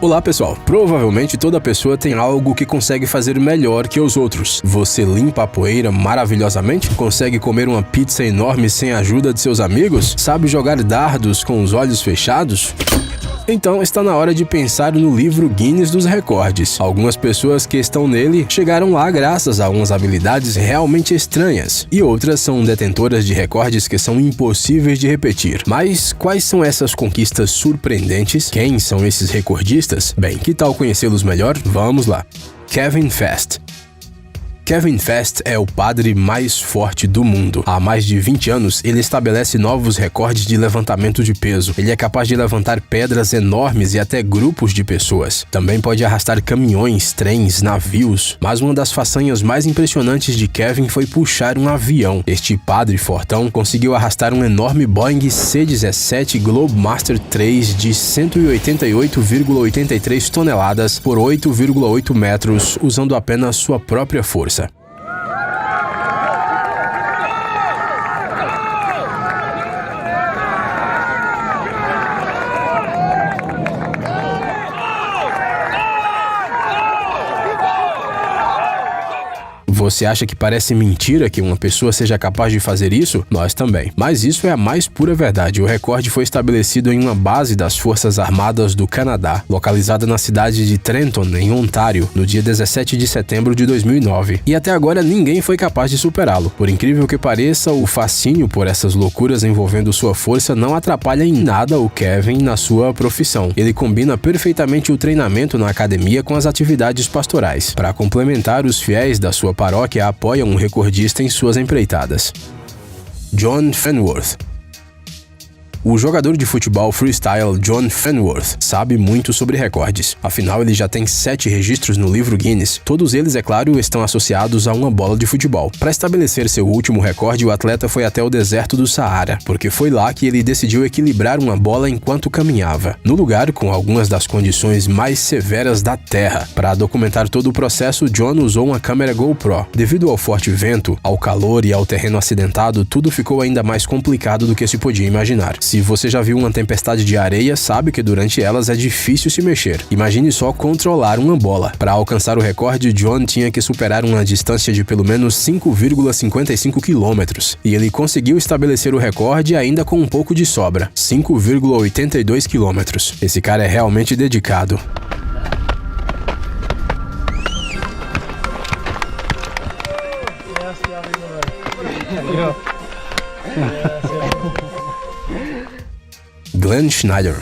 Olá pessoal, provavelmente toda pessoa tem algo que consegue fazer melhor que os outros. Você limpa a poeira maravilhosamente? Consegue comer uma pizza enorme sem a ajuda de seus amigos? Sabe jogar dardos com os olhos fechados? Então está na hora de pensar no livro Guinness dos Recordes. Algumas pessoas que estão nele chegaram lá graças a umas habilidades realmente estranhas, e outras são detentoras de recordes que são impossíveis de repetir. Mas quais são essas conquistas surpreendentes? Quem são esses recordistas? Bem, que tal conhecê-los melhor? Vamos lá! Kevin Fast. Kevin Fast é o padre mais forte do mundo. Há mais de 20 anos, ele estabelece novos recordes de levantamento de peso. Ele é capaz de levantar pedras enormes e até grupos de pessoas. Também pode arrastar caminhões, trens, navios. Mas uma das façanhas mais impressionantes de Kevin foi puxar um avião. Este padre fortão conseguiu arrastar um enorme Boeing C-17 Globemaster III de 188,83 toneladas por 8,8 metros, usando apenas sua própria força. Você acha que parece mentira que uma pessoa seja capaz de fazer isso? Nós também. Mas isso é a mais pura verdade. O recorde foi estabelecido em uma base das Forças Armadas do Canadá, localizada na cidade de Trenton, em Ontário, no dia 17 de setembro de 2009. E até agora ninguém foi capaz de superá-lo. Por incrível que pareça, o fascínio por essas loucuras envolvendo sua força não atrapalha em nada o Kevin na sua profissão. Ele combina perfeitamente o treinamento na academia com as atividades pastorais. Para complementar, os fiéis da sua paróquia apoiam um recordista em suas empreitadas. John Fenworth. O jogador de futebol freestyle John Fenworth sabe muito sobre recordes. Afinal, ele já tem 7 registros no livro Guinness. Todos eles, é claro, estão associados a uma bola de futebol. Para estabelecer seu último recorde, o atleta foi até o deserto do Saara, porque foi lá que ele decidiu equilibrar uma bola enquanto caminhava, no lugar com algumas das condições mais severas da Terra. Para documentar todo o processo, John usou uma câmera GoPro. Devido ao forte vento, ao calor e ao terreno acidentado, tudo ficou ainda mais complicado do que se podia imaginar. Se você já viu uma tempestade de areia, sabe que durante elas é difícil se mexer. Imagine só controlar uma bola. Para alcançar o recorde, John tinha que superar uma distância de pelo menos 5,55 quilômetros. E ele conseguiu estabelecer o recorde ainda com um pouco de sobra, 5,82 quilômetros. Esse cara é realmente dedicado. Glenn Schneider.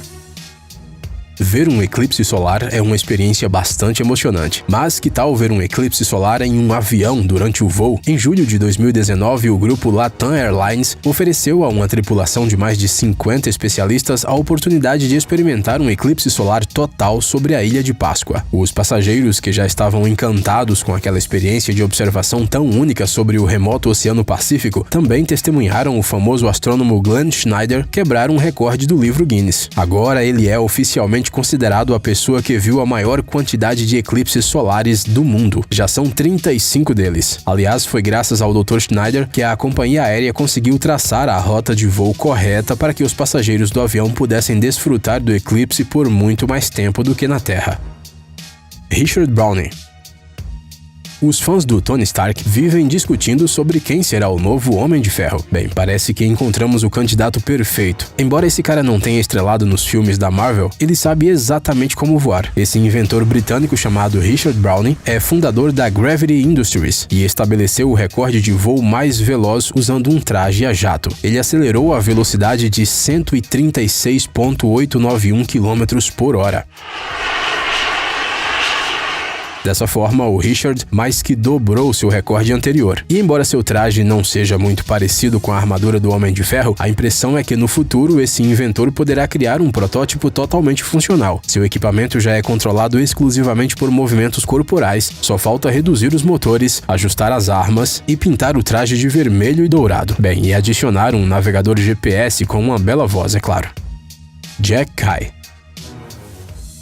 Ver um eclipse solar é uma experiência bastante emocionante. Mas que tal ver um eclipse solar em um avião durante o voo? Em julho de 2019, o grupo Latam Airlines ofereceu a uma tripulação de mais de 50 especialistas a oportunidade de experimentar um eclipse solar total sobre a Ilha de Páscoa. Os passageiros, que já estavam encantados com aquela experiência de observação tão única sobre o remoto Oceano Pacífico, também testemunharam o famoso astrônomo Glenn Schneider quebrar um recorde do livro Guinness. Agora ele é oficialmente considerado a pessoa que viu a maior quantidade de eclipses solares do mundo. Já são 35 deles. Aliás, foi graças ao Dr. Schneider que a companhia aérea conseguiu traçar a rota de voo correta para que os passageiros do avião pudessem desfrutar do eclipse por muito mais tempo do que na Terra. Richard Browning. Os fãs do Tony Stark vivem discutindo sobre quem será o novo Homem de Ferro. Bem, parece que encontramos o candidato perfeito. Embora esse cara não tenha estrelado nos filmes da Marvel, ele sabe exatamente como voar. Esse inventor britânico chamado Richard Browning é fundador da Gravity Industries e estabeleceu o recorde de voo mais veloz usando um traje a jato. Ele acelerou a velocidade de 136,891 km por hora. Dessa forma, o Richard mais que dobrou seu recorde anterior. E embora seu traje não seja muito parecido com a armadura do Homem de Ferro, a impressão é que no futuro esse inventor poderá criar um protótipo totalmente funcional. Seu equipamento já é controlado exclusivamente por movimentos corporais, só falta reduzir os motores, ajustar as armas e pintar o traje de vermelho e dourado. Bem, e adicionar um navegador GPS com uma bela voz, é claro. Jack Kay.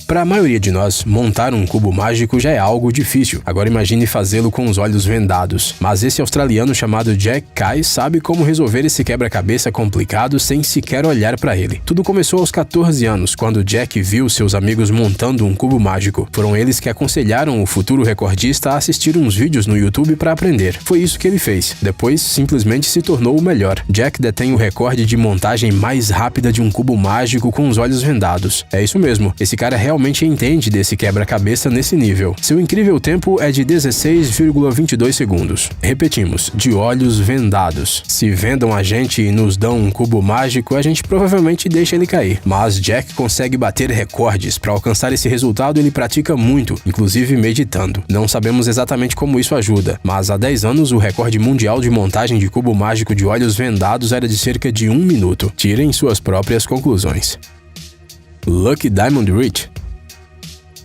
Para a maioria de nós, montar um cubo mágico já é algo difícil. Agora imagine fazê-lo com os olhos vendados. Mas esse australiano chamado Jack Kai sabe como resolver esse quebra-cabeça complicado sem sequer olhar para ele. Tudo começou aos 14 anos, quando Jack viu seus amigos montando um cubo mágico. Foram eles que aconselharam o futuro recordista a assistir uns vídeos no YouTube para aprender. Foi isso que ele fez. Depois, simplesmente se tornou o melhor. Jack detém o recorde de montagem mais rápida de um cubo mágico com os olhos vendados. É isso mesmo, esse cara realmente entende desse quebra-cabeça nesse nível. Seu incrível tempo é de 16,22 segundos. Repetimos, de olhos vendados. Se vendam a gente e nos dão um cubo mágico, a gente provavelmente deixa ele cair. Mas Jack consegue bater recordes. Para alcançar esse resultado, ele pratica muito, inclusive meditando. Não sabemos exatamente como isso ajuda, mas há 10 anos o recorde mundial de montagem de cubo mágico de olhos vendados era de cerca de 1 minuto. Tirem suas próprias conclusões. Lucky Diamond Rich.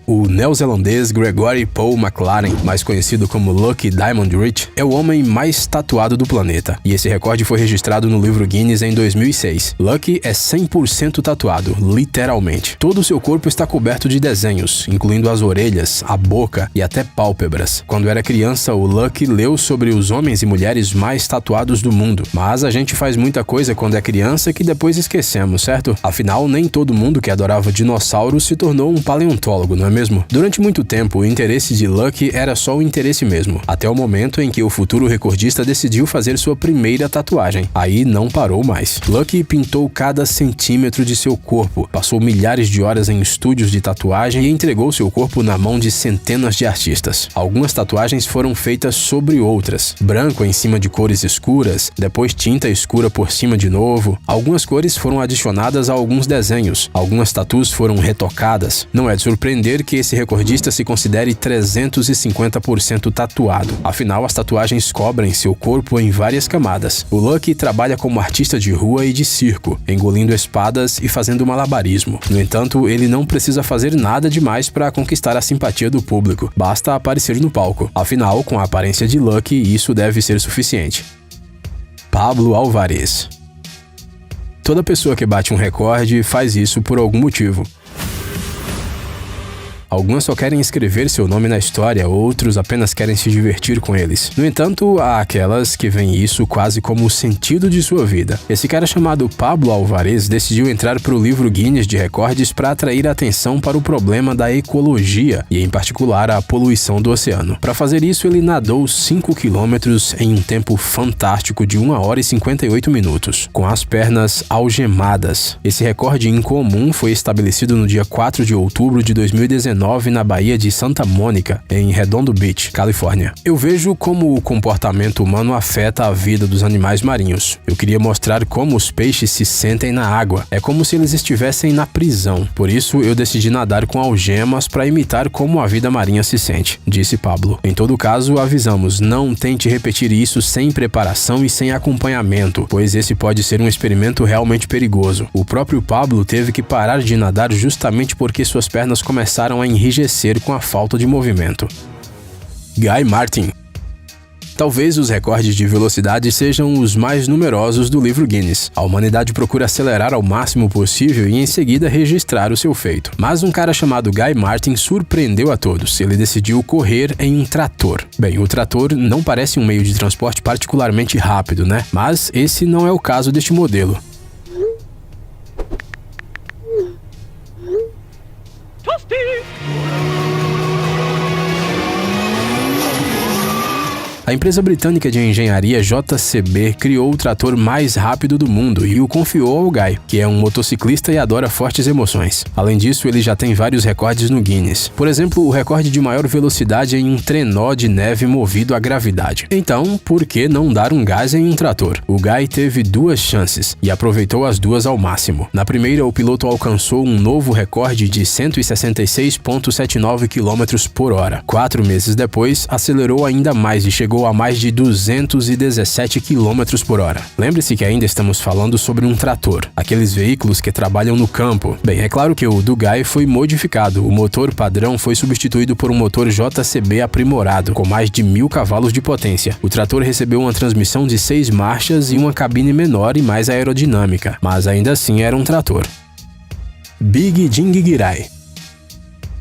O neozelandês Gregory Paul McLaren, mais conhecido como Lucky Diamond Rich, é o homem mais tatuado do planeta, e esse recorde foi registrado no livro Guinness em 2006. Lucky é 100% tatuado, literalmente. Todo o seu corpo está coberto de desenhos, incluindo as orelhas, a boca e até pálpebras. Quando era criança, o Lucky leu sobre os homens e mulheres mais tatuados do mundo, mas a gente faz muita coisa quando é criança que depois esquecemos, certo? Afinal, nem todo mundo que adorava dinossauros se tornou um paleontólogo, não é mesmo? Durante muito tempo, o interesse de Lucky era só o interesse mesmo, até o momento em que o futuro recordista decidiu fazer sua primeira tatuagem. Aí não parou mais. Lucky pintou cada centímetro de seu corpo, passou milhares de horas em estúdios de tatuagem e entregou seu corpo na mão de centenas de artistas. Algumas tatuagens foram feitas sobre outras, branco em cima de cores escuras, depois tinta escura por cima de novo. Algumas cores foram adicionadas a alguns desenhos, algumas tatuas foram retocadas. Não é de surpreender que esse recordista se considere 350% tatuado. Afinal, as tatuagens cobrem seu corpo em várias camadas. O Lucky trabalha como artista de rua e de circo, engolindo espadas e fazendo malabarismo. No entanto, ele não precisa fazer nada demais para conquistar a simpatia do público. Basta aparecer no palco. Afinal, com a aparência de Lucky, isso deve ser suficiente. Pablo Alvarez. Toda pessoa que bate um recorde faz isso por algum motivo. Alguns só querem escrever seu nome na história, outros apenas querem se divertir com eles. No entanto, há aquelas que veem isso quase como o sentido de sua vida. Esse cara chamado Pablo Alvarez decidiu entrar para o livro Guinness de Recordes para atrair a atenção para o problema da ecologia e, em particular, a poluição do oceano. Para fazer isso, ele nadou 5 quilômetros em um tempo fantástico de 1 hora e 58 minutos, com as pernas algemadas. Esse recorde incomum foi estabelecido no dia 4 de outubro de 2019 na Baía de Santa Mônica, em Redondo Beach, Califórnia. Eu vejo como o comportamento humano afeta a vida dos animais marinhos. Eu queria mostrar como os peixes se sentem na água. É como se eles estivessem na prisão. Por isso, eu decidi nadar com algemas para imitar como a vida marinha se sente, disse Pablo. Em todo caso, avisamos, não tente repetir isso sem preparação e sem acompanhamento, pois esse pode ser um experimento realmente perigoso. O próprio Pablo teve que parar de nadar justamente porque suas pernas começaram a enrijecer com a falta de movimento. Guy Martin. Talvez os recordes de velocidade sejam os mais numerosos do livro Guinness. A humanidade procura acelerar ao máximo possível e em seguida registrar o seu feito. Mas um cara chamado Guy Martin surpreendeu a todos. Ele decidiu correr em um trator. Bem, o trator não parece um meio de transporte particularmente rápido, né? Mas esse não é o caso deste modelo. A empresa britânica de engenharia JCB criou o trator mais rápido do mundo e o confiou ao Guy, que é um motociclista e adora fortes emoções. Além disso, ele já tem vários recordes no Guinness. Por exemplo, o recorde de maior velocidade em um trenó de neve movido à gravidade. Então, por que não dar um gás em um trator? O Guy teve 2 chances e aproveitou as 2 ao máximo. Na primeira, o piloto alcançou um novo recorde de 166,79 km por hora. 4 meses depois, acelerou ainda mais e chegou a mais de 217 km por hora. Lembre-se que ainda estamos falando sobre um trator, aqueles veículos que trabalham no campo. Bem, é claro que o do Guy foi modificado. O motor padrão foi substituído por um motor JCB aprimorado, com mais de 1000 cavalos de potência. O trator recebeu uma transmissão de 6 marchas e uma cabine menor e mais aerodinâmica, mas ainda assim era um trator. Big Jing Girai.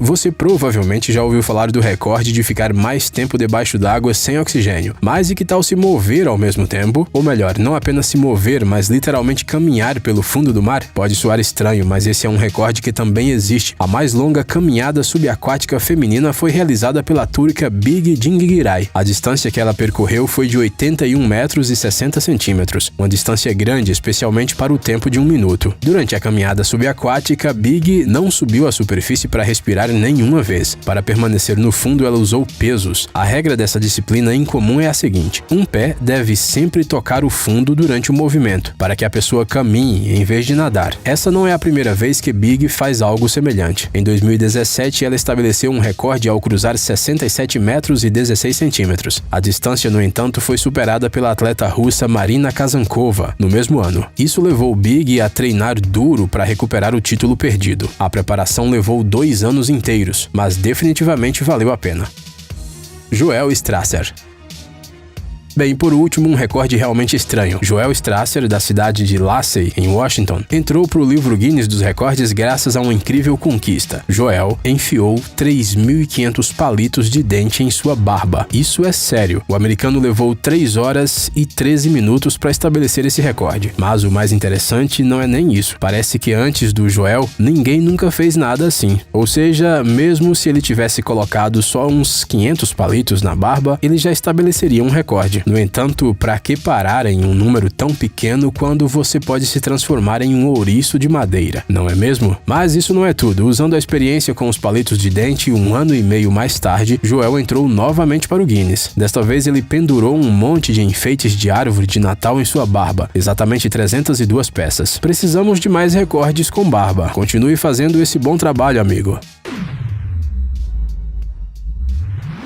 Você provavelmente já ouviu falar do recorde de ficar mais tempo debaixo d'água sem oxigênio. Mas e que tal se mover ao mesmo tempo? Ou melhor, não apenas se mover, mas literalmente caminhar pelo fundo do mar? Pode soar estranho, mas esse é um recorde que também existe. A mais longa caminhada subaquática feminina foi realizada pela turca Bige Cinggiray. A distância que ela percorreu foi de 81 metros e 60 centímetros, uma distância grande, especialmente para o tempo de 1 minuto. Durante a caminhada subaquática, Bige não subiu à superfície para respirar nenhuma vez. Para permanecer no fundo, ela usou pesos. A regra dessa disciplina incomum é a seguinte: um pé deve sempre tocar o fundo durante o movimento, para que a pessoa caminhe em vez de nadar. Essa não é a primeira vez que Bige faz algo semelhante. Em 2017, ela estabeleceu um recorde ao cruzar 67 metros e 16 centímetros. A distância, no entanto, foi superada pela atleta russa Marina Kazankova no mesmo ano. Isso levou Bige a treinar duro para recuperar o título perdido. A preparação levou 2 anos inteiros, mas definitivamente valeu a pena. Joel Strasser. Bem, por último, um recorde realmente estranho. Joel Strasser, da cidade de Lacey, em Washington, entrou para o livro Guinness dos Recordes graças a uma incrível conquista. Joel enfiou 3.500 palitos de dente em sua barba. Isso é sério. O americano levou 3 horas e 13 minutos para estabelecer esse recorde. Mas o mais interessante não é nem isso. Parece que antes do Joel, ninguém nunca fez nada assim. Ou seja, mesmo se ele tivesse colocado só uns 500 palitos na barba, ele já estabeleceria um recorde. No entanto, para que parar em um número tão pequeno quando você pode se transformar em um ouriço de madeira, não é mesmo? Mas isso não é tudo. Usando a experiência com os palitos de dente, 1 ano e meio mais tarde, Joel entrou novamente para o Guinness. Desta vez ele pendurou um monte de enfeites de árvore de Natal em sua barba, exatamente 302 peças. Precisamos de mais recordes com barba. Continue fazendo esse bom trabalho, amigo.